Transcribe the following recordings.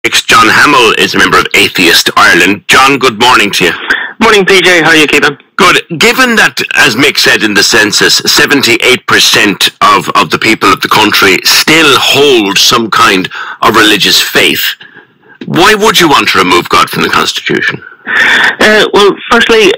John Hamill is a member of Atheist Ireland. John, good morning to you. Morning, PJ. How are you keeping? Good. Given that, as Mick said in the census, 78% of the people of the country still hold some kind of religious faith, why would you want to remove God from the Constitution? Well, firstly,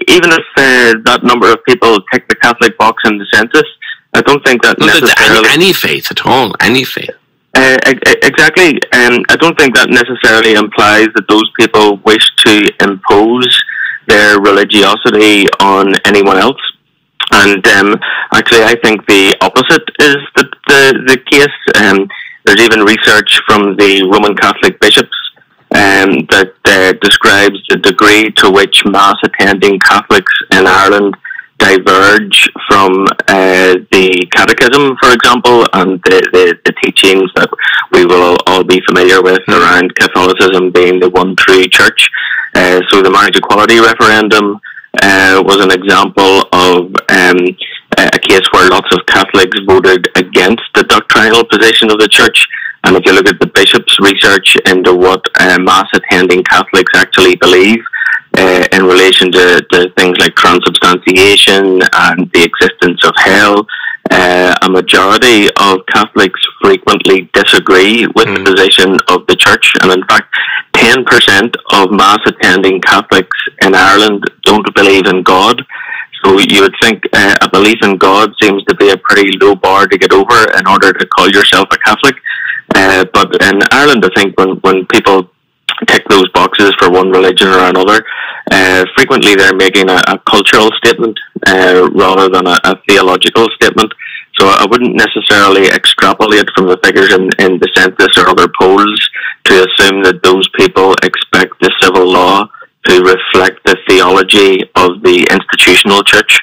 even if that number of people tick the Catholic box in the census, I don't think that necessarily... Any faith at all, any faith. Exactly. I don't think that necessarily implies that those people wish to impose their religiosity on anyone else. And actually, I think the opposite is the case. There's even research from the Roman Catholic bishops that describes the degree to which mass-attending Catholics in Ireland diverge from the catechism, for example, and the teachings that we will all be familiar with around Catholicism being the one true church. So the marriage equality referendum was an example of a case where lots of Catholics voted against the doctrinal position of the church. And if you look at the bishop's research into what mass-attending Catholics actually believe, in relation to things like transubstantiation and the existence of hell, a majority of Catholics frequently disagree with the position of the church, and in fact 10% of mass-attending Catholics in Ireland don't believe in God. So you would think a belief in God seems to be a pretty low bar to get over in order to call yourself a Catholic. But in Ireland, I think when people tick those boxes for one religion or another, frequently they're making a cultural statement rather than a theological statement. So I wouldn't necessarily extrapolate from the figures in the census or other polls to assume that those people expect the civil law to reflect the theology of the institutional church.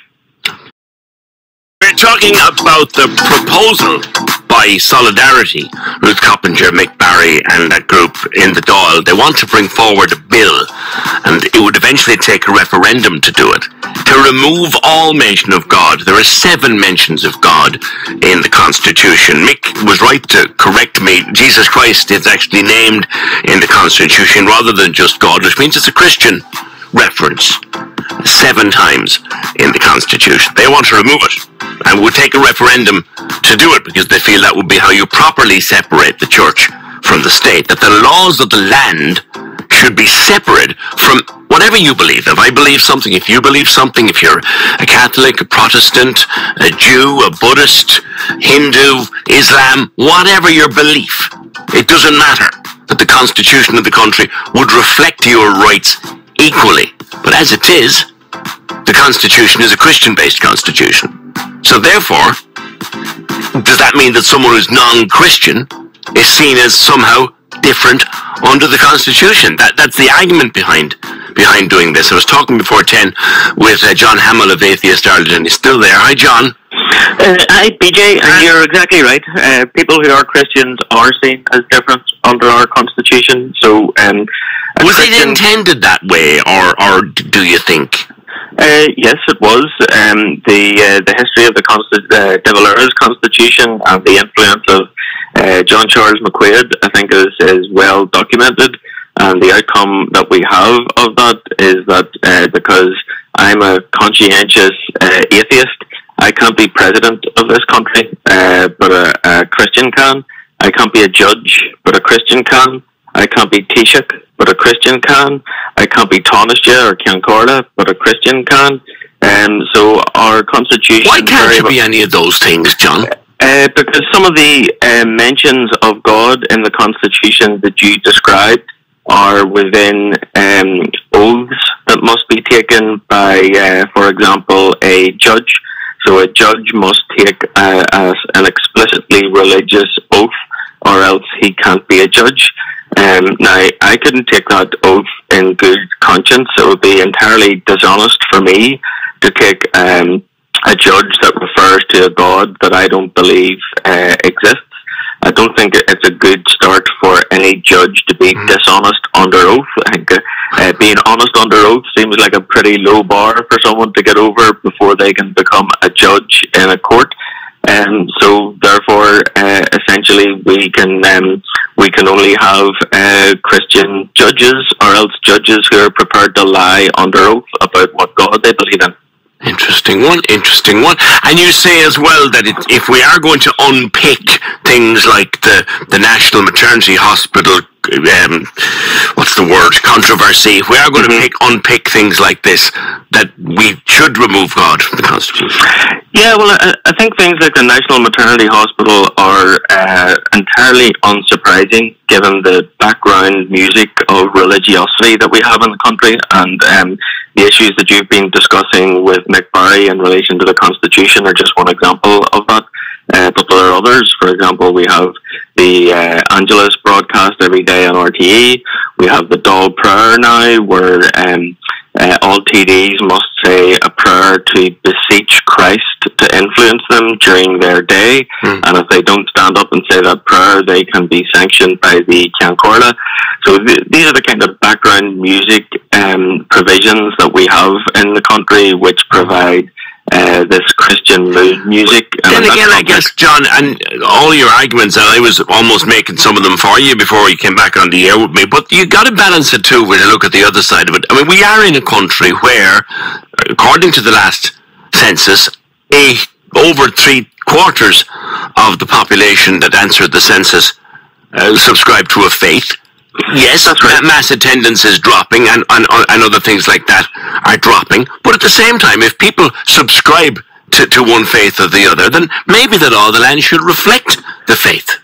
We're talking about the proposal by Solidarity, Ruth Coppinger, Mick Barry and that group in the Dáil. They want to bring forward a bill, and it would eventually take a referendum to do it, to remove all mention of God. There are 7 mentions of God in the Constitution. Mick was right to correct me. Jesus Christ is actually named in the Constitution rather than just God, which means it's a Christian reference 7 times in the Constitution. They want to remove it and would take a referendum to do it because they feel that would be how you properly separate the church from the state, that the laws of the land should be separate from whatever you believe. If I believe something, if you believe something, if you're a Catholic, a Protestant, a Jew, a Buddhist, Hindu, Islam, whatever your belief, it doesn't matter that the Constitution of the country would reflect your rights equally. But as it is, the Constitution is a Christian-based Constitution. So therefore, does that mean that someone who's non-Christian is seen as somehow different under the Constitution? That's the argument behind doing this. I was talking before 10 with John Hamill of Atheist Ireland, and he's still there. Hi, John. Hi, PJ, and you're exactly right. People who are Christians are seen as different under our Constitution. So, was it intended that way, or do you think? Yes, it was. The history of the De Valera's Constitution and the influence of John Charles McQuaid, I think, is well documented. And the outcome that we have of that is that because I'm a conscientious atheist, I can't be president of this country, but a Christian can. I can't be a judge, but a Christian can. I can't be Taoiseach, but a Christian can. I can't be Taoiseach or Ciancorla, but a Christian can. So our Constitution... Why can't you be any of those things, John? Because some of the mentions of God in the Constitution that you described are within oaths that must be taken by, for example, a judge. So a judge must take an explicitly religious oath, or else he can't be a judge. Now, I couldn't take that oath in good conscience. It would be entirely dishonest for me to take a judge that refers to a God that I don't believe exists. I don't think it's a good start for any judge to be dishonest under oath. I think being honest under oath seems like a pretty low bar for someone to get over before they can become a judge in a court. So therefore, essentially, we can we can only have Christian judges, or else judges who are prepared to lie under oath about what God they believe in. Interesting one. And you say as well that if we are going to unpick things like the National Maternity Hospital, what's the word, controversy, if we are going to unpick things like this, that we should remove God from the Constitution. Yeah, well, I think things like the National Maternity Hospital are entirely unsurprising given the background music of religiosity that we have in the country, and the issues that you've been discussing with Mick Barry in relation to the Constitution are just one example of that. But there are others. For example, we have the Angelus broadcast every day on RTE. We have the Dáil prayer now, where all TDs must say a prayer to beseech Christ to influence them during their day. And if they don't stand up and say that prayer, they can be sanctioned by the Ceann Comhairle. So these are the kind of background music provisions that we have in the country, which provide this Christian mood music. And then again, I guess, John, and all your arguments, and I was almost making some of them for you before you came back on the air with me, but you got to balance it too when you look at the other side of it. I mean, we are in a country where, according to the last census, over 3/4 of the population that answered the census subscribe to a faith. Yes, that's right. Mass attendance is dropping, and other things like that are dropping. But at the same time, if people subscribe to one faith or the other, then maybe the law of the land should reflect the faith.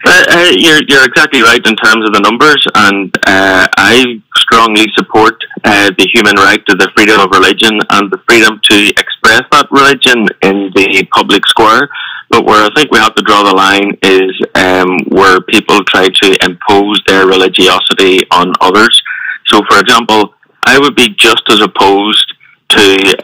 You're exactly right in terms of the numbers, and I strongly support the human right to the freedom of religion and the freedom to express that religion in the public square. But where I think we have to draw the line is where people try to impose their religiosity on others. So, for example, I would be just as opposed to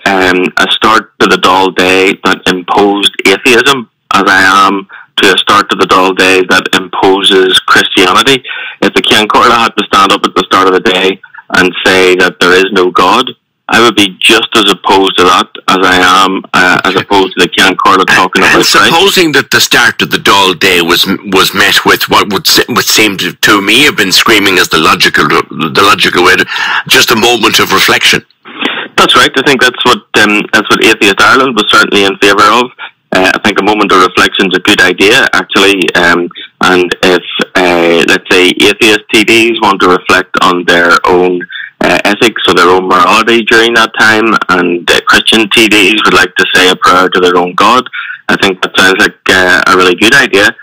a start to the Dáil Day that imposed atheism as I am to a start to the Dáil Day that imposes Christianity. If the Ceann Comhairle had to stand up at the start of the day and say that there is no God, I would be just as opposed to that as I am as opposed to the Ceann Comhairle talking about Christ. Supposing that the start of the Dáil Day was met with what would seem to me have been screaming as the logical way to just a moment of reflection. That's right. I think that's what Atheist Ireland was certainly in favour of. I think a moment of reflection is a good idea, actually. And if let's say atheist TDs want to reflect on their own ethics or their own morality during that time, and Christian TDs would like to say a prayer to their own God, I think that sounds like a really good idea.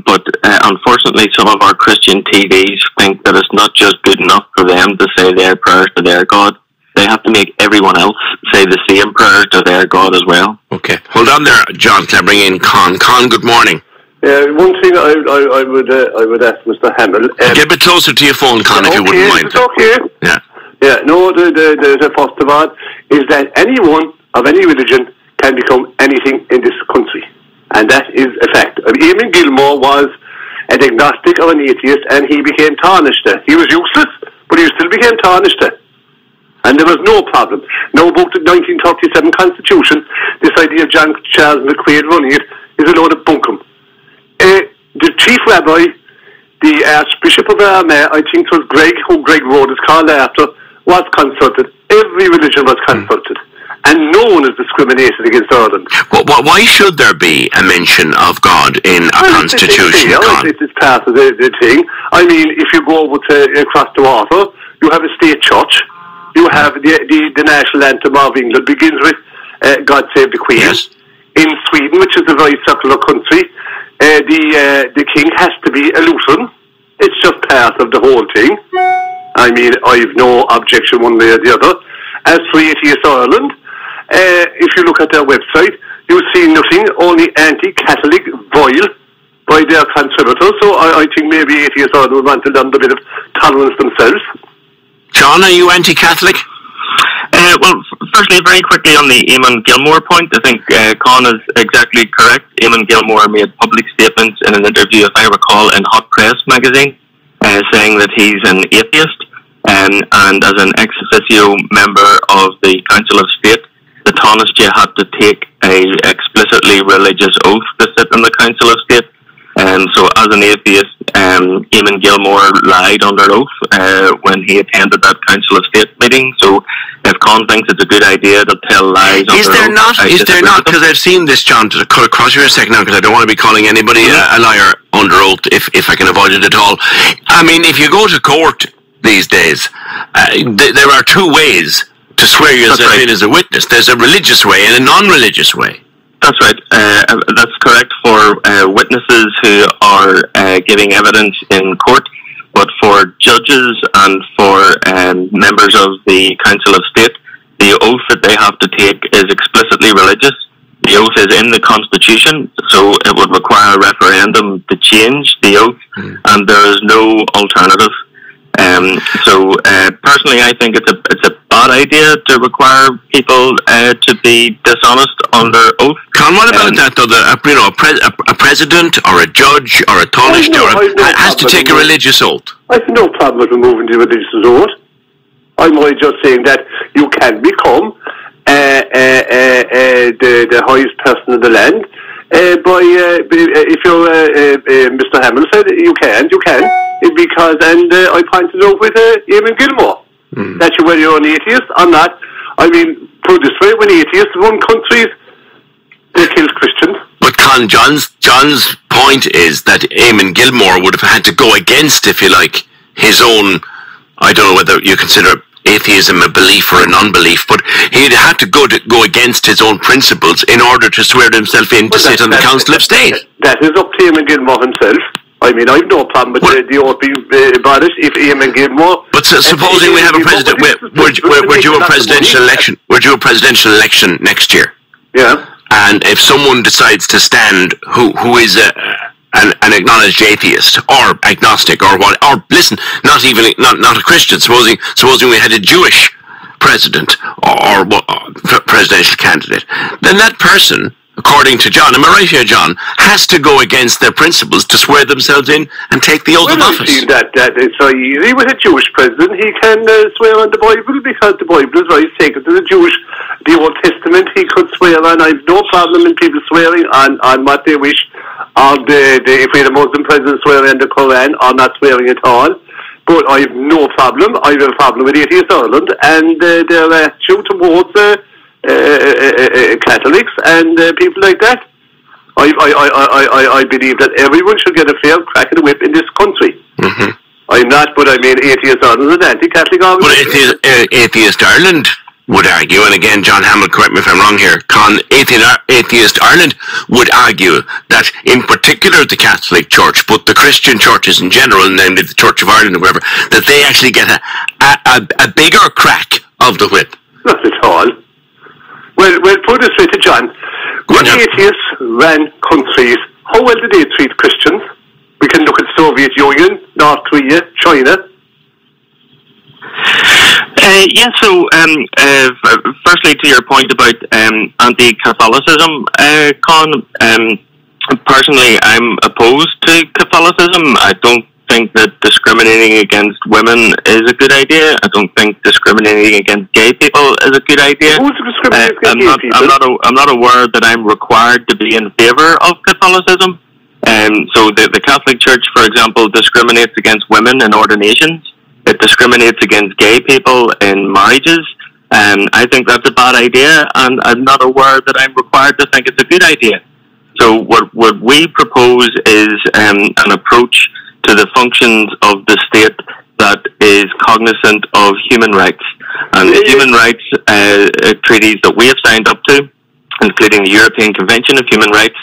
But unfortunately, some of our Christian TDs think that it's not just good enough for them to say their prayers to their God. They have to make everyone else say the same prayers to their God as well. Okay. Hold on there, John. Can I bring in Con? Con, good morning. One thing I would ask Mr. Hamill. Get a bit closer to your phone, Con, if you wouldn't mind. It's okay. Yeah. Yeah. No. The first of all is that anyone of any religion can become anything in this country, and that is a fact. Eamon Gilmore was an agnostic or an atheist, and he became tarnished. He was useless, but he still became tarnished. And there was no problem. Now, about the 1937 Constitution, this idea of John Charles McQuaid running it is a load of bunkum. The chief rabbi, the Archbishop of Armagh, I think it was Greg, who Greg Road is called after, was consulted. Every religion was consulted. And no one is discriminated against Ireland. Why should there be a mention of God in a constitution? It's part of the thing. I mean, if you go over to across the water, you have a state church. You have the national anthem of England begins with God Save the Queen. Yes. In Sweden, which is a very secular country, the king has to be a Lutheran. It's just part of the whole thing. I mean, I've no objection one way or the other. As for Atheist Ireland, if you look at their website, you see nothing, only anti-Catholic vile by their conservators. So I think maybe Atheist Ireland would want to learn a bit of tolerance themselves. John, are you anti-Catholic? Well, firstly, very quickly on the Eamon Gilmore point, I think Con is exactly correct. Eamon Gilmore made public statements in an interview, if I recall, in Hot Press magazine, saying that he's an atheist, and as an ex officio member of the Council of State, the Taoiseach had to take a explicitly religious oath to sit in the Council of State. So as an atheist, Eamon Gilmore lied under oath when he attended that Council of State meeting. So if Con thinks it's a good idea to tell lies under oath... Is there not? Because I've seen this, John, to cut across you a second now, because I don't want to be calling anybody a liar under oath if I can avoid it at all. I mean, if you go to court these days, there are two ways to swear yourself in as a witness. There's a religious way and a non-religious way. That's right. That's correct for witnesses who are giving evidence in court, but for judges and for members of the Council of State, the oath that they have to take is explicitly religious. The oath is in the Constitution, so it would require a referendum to change the oath, and there is no alternative. Personally, I think it's a bad idea to require people to be dishonest under oath. Con, what about that though? A president or a judge or a Taoiseach has to take a religious oath. I have no problem with removing the religious oath. I'm only just saying that you can become the highest person in the land if you're Mr. Hamill said you can. Because, I pointed out with Eamon Gilmore that whether you're an atheist or not, I mean, put it this way, when atheists run countries, they kill Christians. But Con, John's point is that Eamon Gilmore would have had to go against, if you like, his own, I don't know whether you consider atheism a belief or a non-belief, but he'd had to go against his own principles in order to swear himself in to sit on the Council of State. That is up to Eamon Gilmore himself. I mean, I've no problem with the oath being abolished if Eamon Gilmore... But supposing we have a president... We're due a presidential election. We're due a presidential election next year. Yeah. And if someone decides to stand who is an acknowledged atheist or agnostic or what, or listen, not a Christian, supposing we had a Jewish president or presidential candidate, then that person, according to John, am I right here, John, has to go against their principles to swear themselves in and take the oath of office. I've seen that it's so easy with a Jewish president. He can swear on the Bible because the Bible is right taken to the Old Testament. He could swear on. I've no problem in people swearing on what they wish. Or if we had a Muslim president swearing on the Quran or not swearing at all. But I have no problem. I have a problem with Atheist Ireland and their attitude towards Catholics and people like that. I believe that everyone should get a fair crack at the whip in this country. Mm-hmm. I'm not, but I mean, Atheist Ireland is an anti-Catholic organisation. But Atheist Ireland would argue, and again, John Hamill, correct me if I'm wrong here, Atheist Ireland would argue that in particular the Catholic Church, but the Christian churches in general, namely the Church of Ireland or whatever, that they actually get a bigger crack of the whip. Not at all. Well, put this way to John. When atheists ran countries, how well did they treat Christians? We can look at Soviet Union, North Korea, China. Firstly, to your point about anti-Catholicism, Con, personally, I'm opposed to Catholicism. I don't think that discriminating against women is a good idea. I don't think discriminating against gay people is a good idea. Who's discriminating against gay people? I'm not aware that I'm required to be in favour of Catholicism. So the Catholic Church, for example, discriminates against women in ordinations. It discriminates against gay people in marriages. I think that's a bad idea, and I'm not aware that I'm required to think it's a good idea. So what we propose is an approach to the functions of the state that is cognizant of human rights. And the human rights treaties that we have signed up to, including the European Convention of Human Rights,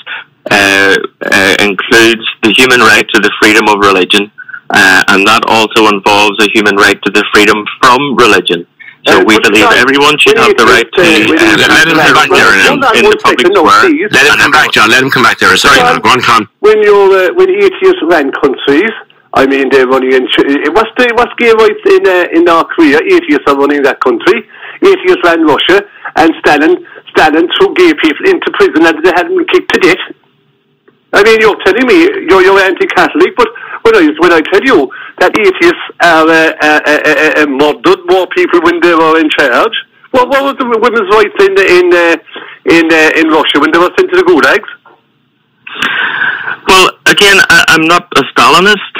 includes the human right to the freedom of religion. And that also involves a human right to the freedom from religion. So we believe everyone should have the right to... let him come back there in the public square. Let him come back, John. Let him come back there. Sorry, go on, Con. When atheists ran countries, I mean, they're running in... What's gay rights in North Korea? Atheists are running that country. Atheists ran Russia, and Stalin threw gay people into prison and they had them kicked to death. I mean, you're telling me you're anti-Catholic, but when I tell you that atheists murdered more people when they were in charge, what was the women's rights in Russia when they were sent to the gulags? Well, again, I'm not a Stalinist.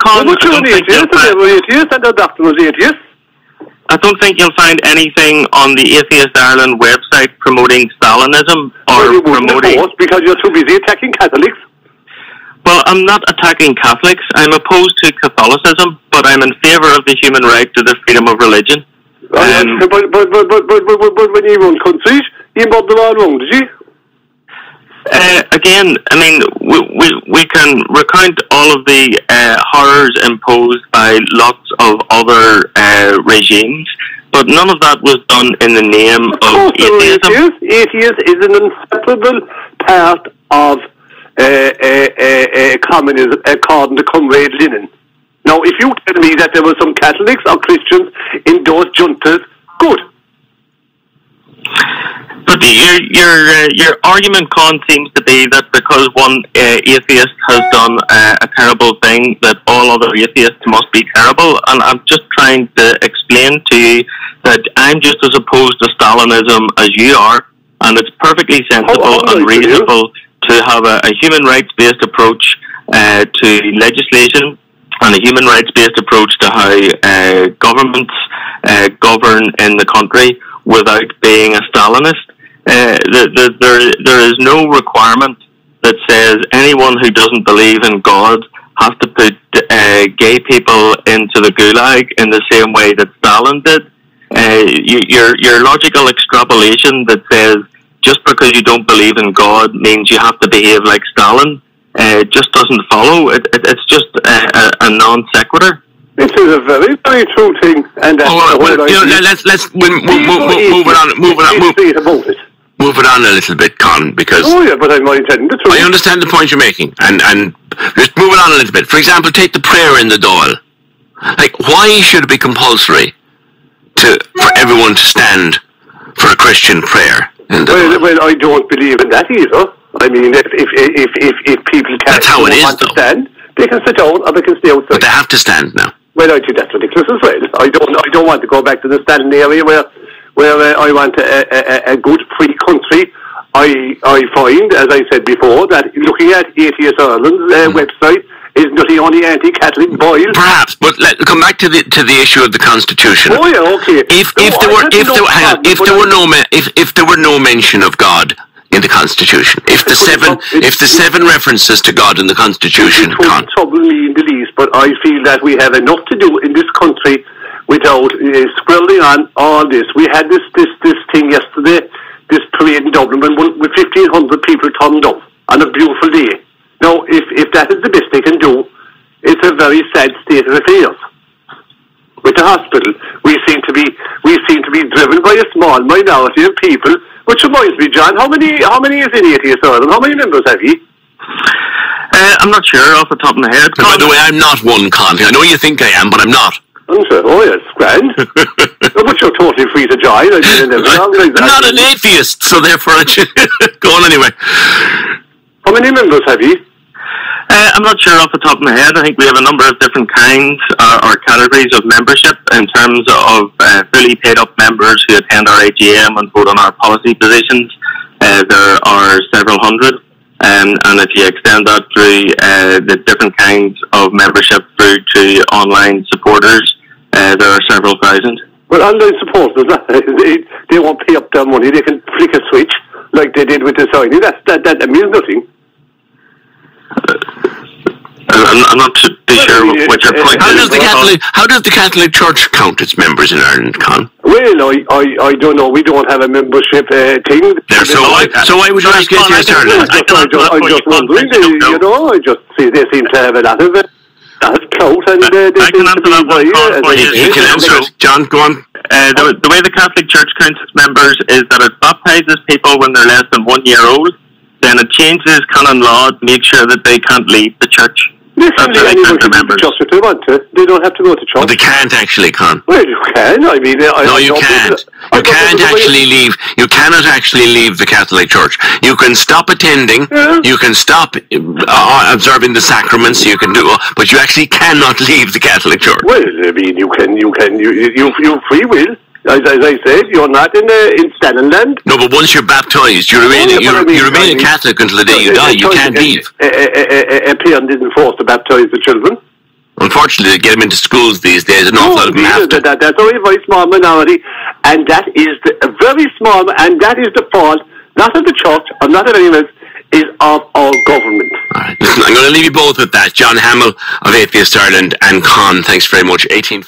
Well, but you're an atheist, and the doctor was atheist. I don't think you'll find anything on the Atheist Ireland website promoting Stalinism or promoting... because you're too busy attacking Catholics. Well, I'm not attacking Catholics. I'm opposed to Catholicism, but I'm in favour of the human right to the freedom of religion. But when you run countries, you bob them all wrong, did you? Again, I mean, we can recount all of the horrors imposed by lots of other regimes, but none of that was done in the name of atheism. Atheism is an inseparable part of communism, according to Comrade Lenin. Now, if you tell me that there were some Catholics or Christians in those juntas, good. But your argument, Con, seems to be that because one atheist has done a terrible thing, that all other atheists must be terrible. And I'm just trying to explain to you that I'm just as opposed to Stalinism as you are, and it's perfectly sensible and reasonable to have a human rights-based approach to legislation and a human rights-based approach to how governments govern in the country without being a Stalinist. There is no requirement that says anyone who doesn't believe in God has to put gay people into the gulag in the same way that Stalin did. Your logical extrapolation that says just because you don't believe in God means you have to behave like Stalin just doesn't follow. It's just a non sequitur. This is a very, very true thing, and let's move it on a little bit, Con, because but I'm not intending the truth. I understand the point you're making, and just move it on a little bit. For example, take the prayer in the Dáil. Like, why should it be compulsory for everyone to stand for a Christian prayer in the Dáil? Well, I don't believe in that either. I mean, if people can't stand, they can sit down or they can stay outside. But they have to stand now. Well, I think that's ridiculous as well. I don't want to go back to the standing area where I want a good free country. I find, as I said before, that looking at Atheist Ireland's website is not the only anti-Catholic boil. Perhaps, but let's come back to the issue of the Constitution. Oh yeah, okay. If there were no mention of God in the Constitution, if the seven references to God in the Constitution, it won't trouble me in the least, but I feel that we have enough to do in this country without squirreling on all this. We had this thing yesterday, this parade in Dublin, when 1,500 people turned up on a beautiful day. Now, if that is the best they can do, it's a very sad state of affairs. With the hospital, we seem to be driven by a small minority of people. Which reminds me, John, how many is in Atheist Ireland? How many members have you? I'm not sure off the top of my head. By the way, I'm not one, Conti. I know you think I am, but I'm not. Oh, yes, grand. But you're totally free to join. I'm not an atheist, so therefore I should go on anyway. How many members have you? I'm not sure off the top of my head. I think we have a number of different kinds or categories of membership in terms of fully paid up members who attend our AGM and vote on our policy positions. There are several hundred, and if you extend that through the different kinds of membership through to online supporters, there are several thousand. Well, online supporters, they won't pay up their money. They can flick a switch like they did with the signing. That means nothing. I'm not too sure what your point is. How does the Catholic Church count its members in Ireland, Con? Well, I don't know. We don't have a membership thing. So why would you ask Atheist Ireland? I'm just wondering. I just see they seem to have a lot of clout, and they can answer that one. You can answer it. John, go on. The way the Catholic Church counts its members is that it baptizes people when they're less than 1 year old. Then it changes canon law to make sure that they can't leave the church. They can leave anyone to the church if they want to. They don't have to go to church. But they can't actually, Con. Well, you can. I mean, no, you can't. You can't actually leave. You cannot actually leave the Catholic Church. You can stop attending. Yeah. You can stop observing the sacraments. You can do, but you actually cannot leave the Catholic Church. Well, I mean, you free will. As I said, you're not in Stanland. No, but once you're baptised, you remain a Catholic until the day you die. You can't leave. A parent didn't force to baptise the children. Unfortunately, they get them into schools these days. An awful lot of them have to. That's only a very small minority, and that is a very small, and that is the fault, not of the church, or not of anyone else, is of our government. All right. Listen, I'm going to leave you both with that. John Hamill of Atheist Ireland and Con, thanks very much. 18.